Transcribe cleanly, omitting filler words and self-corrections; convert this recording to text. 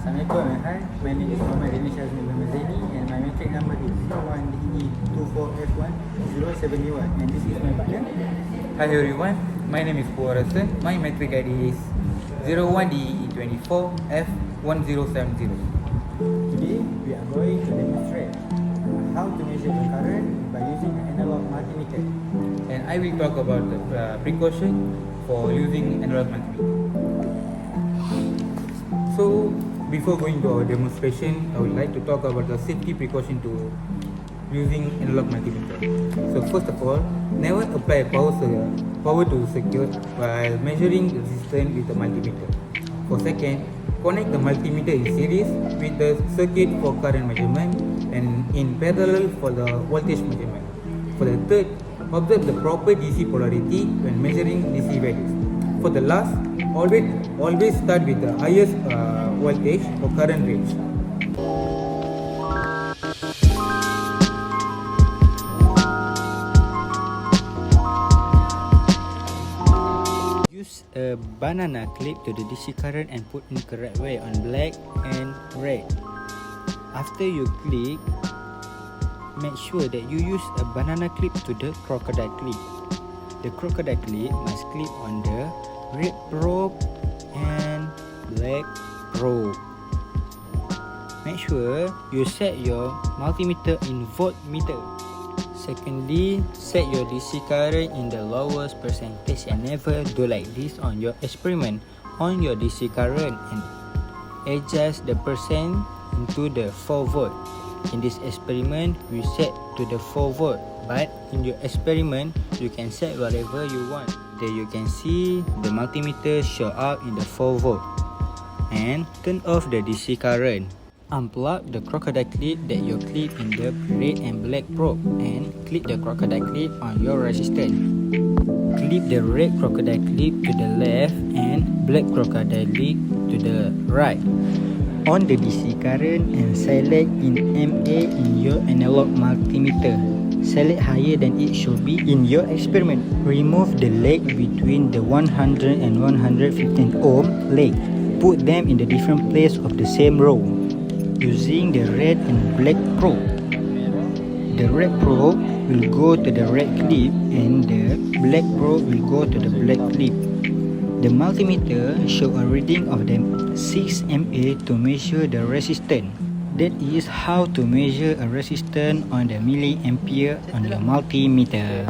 Assalamualaikum, hi. My name is Muhammad Initial Zaini and my metric number is 01DE24F1071 and this is my partner. Hi everyone, my name is Puarasan. My metric ID is 01DE24F1070. Today we are going to demonstrate how to measure the current by using an analog multimeter. And I will talk about the precaution for using analog multimeter. So before going to our demonstration, I would like to talk about the safety precaution to using analog multimeter. So first of all, never apply power to circuit while measuring the resistance with the multimeter. For second, connect the multimeter in series with the circuit for current measurement and in parallel for the voltage measurement. For the third, observe the proper DC polarity when measuring DC values. For the last, always start with the highest voltage or current range. Use a banana clip to the DC current and put in correct way on black and red. After you clip, make sure that you use a banana clip to the crocodile clip. The crocodile clip must clip on the red probe and black probe. Make sure you set your multimeter in voltmeter. Secondly, set your DC current in the lowest percentage and never do like this on your experiment on your DC current and adjust the percent into the 4 volt. In this experiment, we set to the 4 volt, but in your experiment, you can set whatever you want. There you can see the multimeter show up in the 4 volt. And turn off the DC current. Unplug the crocodile clip that you clip in the red and black probe and clip the crocodile clip on your resistor. Clip the red crocodile clip to the left and black crocodile clip to the right. On the DC current and select in MA in your analog multimeter. Select higher than it should be in your experiment. Remove the leg between the 100 and 115 ohm leg. Put them in the different place of the same row using the red and black probe. The red probe will go to the red clip and the black probe will go to the black clip. The multimeter show a reading of the 6 mA to measure the resistance. That is how to measure a resistance on the milliampere on your multimeter.